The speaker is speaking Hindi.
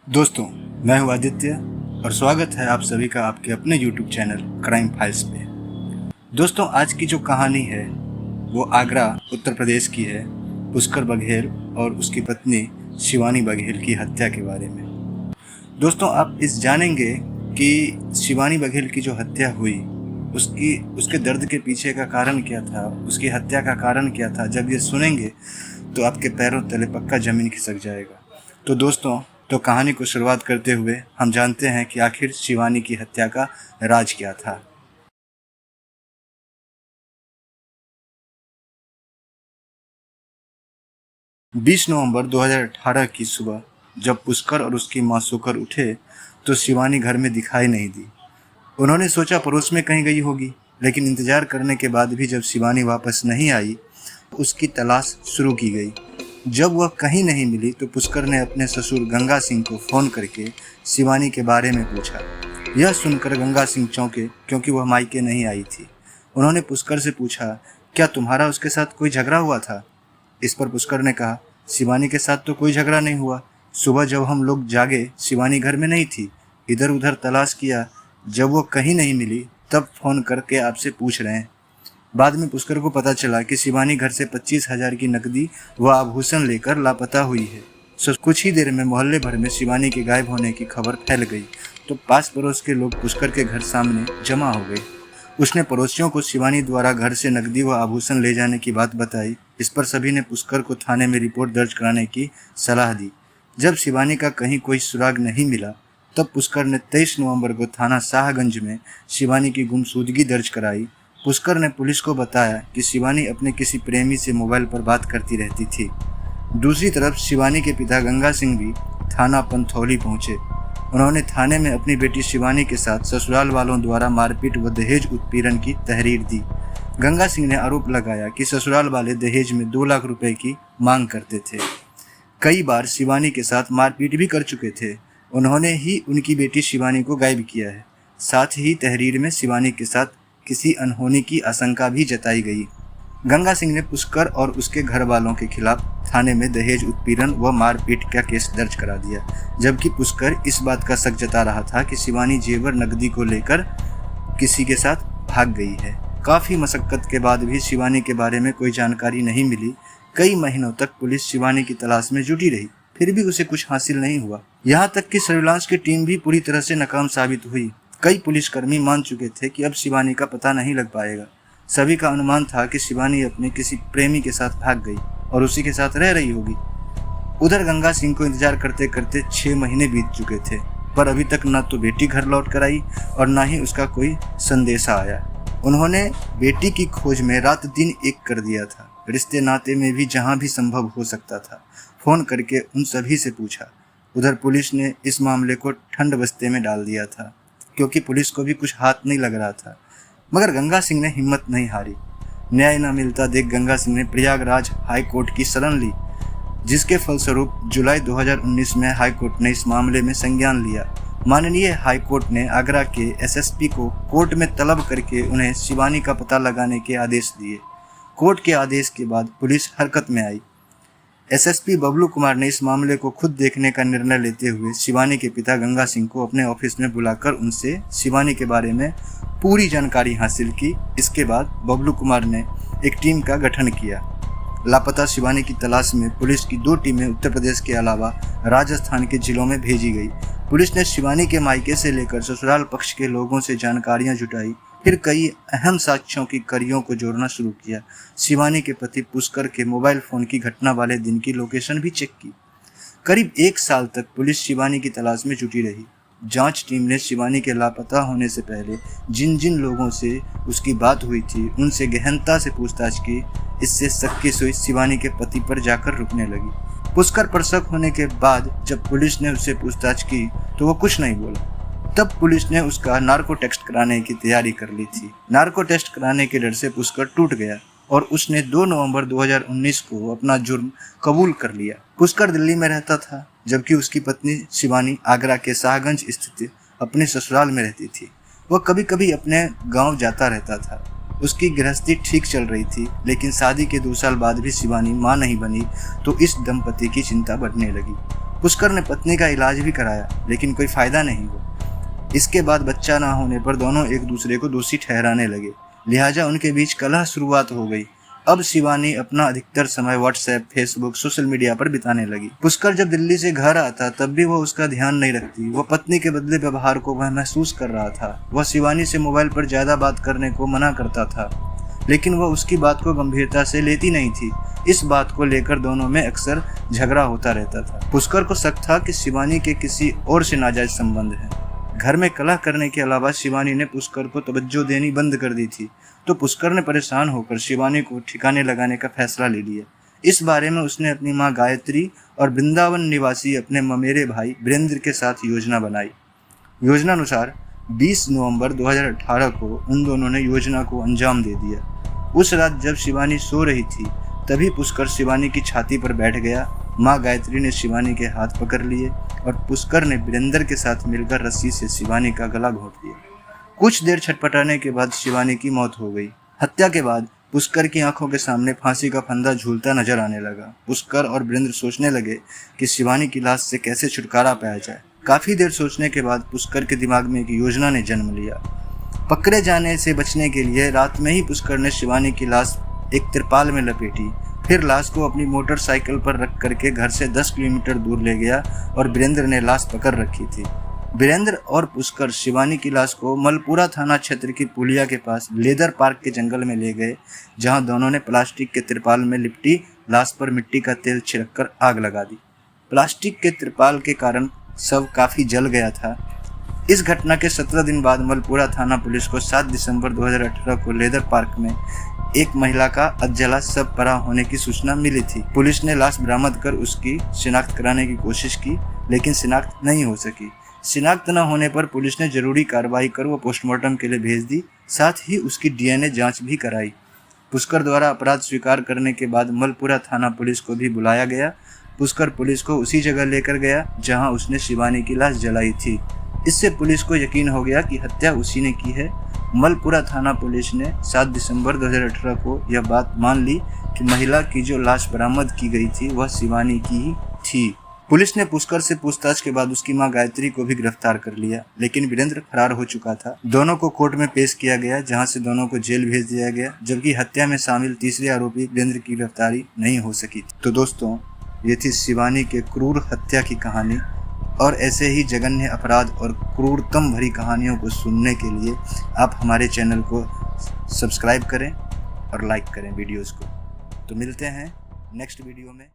दोस्तों, मैं हूं आदित्य और स्वागत है आप सभी का आपके अपने YouTube चैनल क्राइम फाइल्स पे। दोस्तों, आज की जो कहानी है वो आगरा उत्तर प्रदेश की है, पुष्कर बघेल और उसकी पत्नी शिवानी बघेल की हत्या के बारे में। दोस्तों, आप इस जानेंगे कि शिवानी बघेल की जो हत्या हुई उसके दर्द के पीछे का कारण क्या था, उसकी हत्या का कारण क्या था। जब ये सुनेंगे तो आपके पैरों तले पक्का जमीन खिसक जाएगा। तो दोस्तों, तो कहानी को शुरुआत करते हुए हम जानते हैं कि आखिर शिवानी की हत्या का राज क्या था। बीस नवंबर 2018 की सुबह जब पुष्कर और उसकी मां सोकर उठे तो शिवानी घर में दिखाई नहीं दी। उन्होंने सोचा पड़ोस में कहीं गई होगी, लेकिन इंतजार करने के बाद भी जब शिवानी वापस नहीं आई तो उसकी तलाश शुरू की गई। जब वह कहीं नहीं मिली तो पुष्कर ने अपने ससुर गंगा सिंह को फ़ोन करके शिवानी के बारे में पूछा। यह सुनकर गंगा सिंह चौंके, क्योंकि वह मायके नहीं आई थी। उन्होंने पुष्कर से पूछा, क्या तुम्हारा उसके साथ कोई झगड़ा हुआ था? इस पर पुष्कर ने कहा, शिवानी के साथ तो कोई झगड़ा नहीं हुआ। सुबह जब हम लोग जागे शिवानी घर में नहीं थी। इधर उधर तलाश किया, जब वो कहीं नहीं मिली तब फ़ोन करके आपसे पूछ रहे हैं। बाद में पुष्कर को पता चला कि शिवानी घर से 25,000 की नकदी व आभूषण लेकर लापता हुई है। कुछ ही देर में मोहल्ले भर में शिवानी के गायब होने की खबर फैल गई तो पास पड़ोस के लोग पुष्कर के घर सामने जमा हो गए। उसने पड़ोसियों को शिवानी द्वारा घर से नकदी व आभूषण ले जाने की बात बताई। इस पर सभी ने पुष्कर को थाने में रिपोर्ट दर्ज कराने की सलाह दी। जब शिवानी का कहीं कोई सुराग नहीं मिला तब पुष्कर ने 23 नवंबर को थाना शाहगंज में शिवानी की गुमशुदगी दर्ज कराई। पुष्कर ने पुलिस को बताया कि शिवानी अपने किसी प्रेमी से मोबाइल पर बात करती रहती थी। दूसरी तरफ शिवानी के पिता गंगा सिंह भी थाना पंथौली पहुंचे। उन्होंने थाने में अपनी बेटी शिवानी के साथ ससुराल वालों द्वारा मारपीट व दहेज उत्पीड़न की तहरीर दी। गंगा सिंह ने आरोप लगाया कि ससुराल वाले दहेज में 2 लाख रुपए की मांग करते थे। कई बार शिवानी के साथ मारपीट भी कर चुके थे। उन्होंने ही उनकी बेटी शिवानी को गायब किया है। साथ ही तहरीर में शिवानी के साथ किसी अनहोनी की आशंका भी जताई गई। गंगा सिंह ने पुष्कर और उसके घर वालों के खिलाफ थाने में दहेज उत्पीड़न व मारपीट का केस दर्ज करा दिया, जबकि पुष्कर इस बात का शक जता रहा था कि शिवानी जेवर नकदी को लेकर किसी के साथ भाग गई है। काफ़ी मशक्कत के बाद भी शिवानी के बारे में कोई जानकारी नहीं मिली। कई महीनों तक पुलिस शिवानी की तलाश में जुटी रही, फिर भी उसे कुछ हासिल नहीं हुआ। यहाँ तक कि सर्विलांस की टीम भी पूरी तरह से नाकाम साबित हुई। कई पुलिसकर्मी मान चुके थे कि अब शिवानी का पता नहीं लग पाएगा। सभी का अनुमान था कि शिवानी अपने किसी प्रेमी के साथ भाग गई और उसी के साथ रह रही होगी। उधर गंगा सिंह को इंतजार करते करते 6 महीने बीत चुके थे, पर अभी तक न तो बेटी घर लौट कर आई और न ही उसका कोई संदेशा आया। उन्होंने बेटी की खोज में रात दिन एक कर दिया था। रिश्ते नाते में भी जहाँ भी संभव हो सकता था फ़ोन करके उन सभी से पूछा। उधर पुलिस ने इस मामले को ठंड बस्ते में डाल दिया था, क्योंकि पुलिस को भी कुछ हाथ नहीं लग रहा था। मगर गंगा सिंह ने हिम्मत नहीं हारी। न्याय न मिलता देख गंगा सिंह ने प्रयागराज हाई कोर्ट की शरण ली, जिसके फलस्वरूप जुलाई 2019 में हाई कोर्ट ने इस मामले में संज्ञान लिया। माननीय हाई कोर्ट ने आगरा के एसएसपी को कोर्ट में तलब करके उन्हें शिवानी का पता लगाने के आदेश दिए। कोर्ट के आदेश के बाद पुलिस हरकत में आई। एसएसपी बबलू कुमार ने इस मामले को खुद देखने का निर्णय लेते हुए शिवानी के पिता गंगा सिंह को अपने ऑफिस में बुलाकर उनसे शिवानी के बारे में पूरी जानकारी हासिल की। इसके बाद बबलू कुमार ने एक टीम का गठन किया। लापता शिवानी की तलाश में पुलिस की 2 टीमें उत्तर प्रदेश के अलावा राजस्थान के जिलों में भेजी गई। पुलिस ने शिवानी के मायके से लेकर ससुराल पक्ष के लोगों से जानकारियां जुटाई, फिर कई अहम साक्ष्यों की कड़ियों को जोड़ना शुरू किया। शिवानी के पति पुष्कर के मोबाइल फ़ोन की घटना वाले दिन की लोकेशन भी चेक की। करीब 1 साल तक पुलिस शिवानी की तलाश में जुटी रही। जांच टीम ने शिवानी के लापता होने से पहले जिन जिन लोगों से उसकी बात हुई थी उनसे गहनता से पूछताछ की। इससे शक की सुई शिवानी के पति पर जाकर रुकने लगी। पुष्कर पर शक होने के बाद जब पुलिस ने उससे पूछताछ की तो वो कुछ नहीं बोला। तब पुलिस ने उसका नार्को टेस्ट कराने की तैयारी कर ली थी। नार्को टेस्ट कराने के डर से पुष्कर टूट गया और उसने 2 नवंबर 2019 को अपना जुर्म कबूल कर लिया। पुष्कर दिल्ली में रहता था, जबकि उसकी पत्नी शिवानी आगरा के शाहगंज स्थित अपने ससुराल में रहती थी। वह कभी कभी अपने गांव जाता रहता था। उसकी गृहस्थी ठीक चल रही थी, लेकिन शादी के 2 साल बाद भी शिवानी मां नहीं बनी तो इस दंपति की चिंता बढ़ने लगी। पुष्कर ने पत्नी का इलाज भी कराया, लेकिन कोई फायदा नहीं हुआ। इसके बाद बच्चा ना होने पर दोनों एक दूसरे को दोषी ठहराने लगे, लिहाजा उनके बीच कलह शुरुआत हो गई। अब शिवानी अपना अधिकतर समय व्हाट्सएप, फेसबुक, सोशल मीडिया पर बिताने लगी। पुष्कर जब दिल्ली से घर आता तब भी वह उसका ध्यान नहीं रखती। वह पत्नी के बदले व्यवहार को वह महसूस कर रहा था। वह शिवानी से मोबाइल पर ज्यादा बात करने को मना करता था, लेकिन वह उसकी बात को गंभीरता से लेती नहीं थी। इस बात को लेकर दोनों में अक्सर झगड़ा होता रहता था। पुष्कर को शक था कि शिवानी के किसी और से नाजायज संबंध है। घर में कलह करने के अलावा शिवानी ने पुष्कर को तवज्जो देनी बंद कर दी थी, तो पुष्कर ने परेशान होकर शिवानी को ठिकाने लगाने का फैसला ले लिया। इस बारे में उसने अपनी मां गायत्री और वृंदावन निवासी अपने ममेरे भाई वीरेंद्र के साथ योजना बनाई। योजना अनुसार 20 नवंबर 2018 को उन दोनों ने योजना को अंजाम दे दिया। उस रात जब शिवानी सो रही थी तभी पुष्कर शिवानी की छाती पर बैठ गया। माँ गायत्री ने शिवानी के हाथ पकड़ लिए और पुष्कर ने वीरेंद्र के साथ मिलकर रस्सी से शिवानी का गला घोंट दिया। कुछ देर छटपटाने के बाद शिवानी की मौत हो गई। हत्या के बाद पुष्कर की आंखों के सामने फांसी का फंदा झूलता नजर आने लगा। पुष्कर और वीरेंद्र सोचने लगे कि शिवानी की लाश से कैसे छुटकारा पाया जाए। काफी देर सोचने के बाद पुष्कर के दिमाग में एक योजना ने जन्म लिया। पकड़े जाने से बचने के लिए रात में ही पुष्कर ने शिवानी की लाश एक तिरपाल में लपेटी, फिर लाश को अपनी मोटरसाइकिल पर रख करके घर से 10 किलोमीटर दूर ले गया और वीरेंद्र ने लाश पकड़ रखी थी। वीरेंद्र और पुष्कर शिवानी की लाश को मलपुरा थाना क्षेत्र की पुलिया के पास लेदर पार्क के जंगल में ले गए, जहां दोनों ने प्लास्टिक के तिरपाल में लिपटी लाश पर मिट्टी का तेल छिड़ककर आग लगा दी। प्लास्टिक के तिरपाल के कारण शव काफी जल गया था। इस घटना के 17 दिन बाद मलपुरा थाना पुलिस को 7 दिसंबर 2018 को लेदर पार्क में एक महिला का अधजला शव पड़ा होने की सूचना मिली थी। पुलिस ने लाश बरामद कर उसकी शिनाख्त कराने की कोशिश की, लेकिन शिनाख्त नहीं हो सकी। शिनाख्त न होने पर पुलिस ने जरूरी कार्रवाई कर वो पोस्टमार्टम के लिए भेज दी, साथ ही उसकी डीएनए जांच भी कराई। पुष्कर द्वारा अपराध स्वीकार करने के बाद मलपुरा थाना पुलिस को भी बुलाया गया। पुष्कर पुलिस को उसी जगह लेकर गया जहां उसने शिवानी की लाश जलाई थी। इससे पुलिस को यकीन हो गया कि हत्या उसी ने की है। मलपुरा थाना पुलिस ने 7 दिसंबर 2018 को यह बात मान ली कि महिला की जो लाश बरामद की गई थी वह शिवानी की ही थी। पुलिस ने पुष्कर से पूछताछ के बाद उसकी मां गायत्री को भी गिरफ्तार कर लिया, लेकिन वीरेंद्र फरार हो चुका था। दोनों को कोर्ट में पेश किया गया, जहां से दोनों को जेल भेज दिया गया, जबकि हत्या में शामिल तीसरे आरोपी वीरेंद्र की गिरफ्तारी नहीं हो सकी थी। तो दोस्तों, ये थी शिवानी के क्रूर हत्या की कहानी, और ऐसे ही जघन्य अपराध और क्रूरतम भरी कहानियों को सुनने के लिए आप हमारे चैनल को सब्सक्राइब करें और लाइक करें वीडियोस को। तो मिलते हैं नेक्स्ट वीडियो में।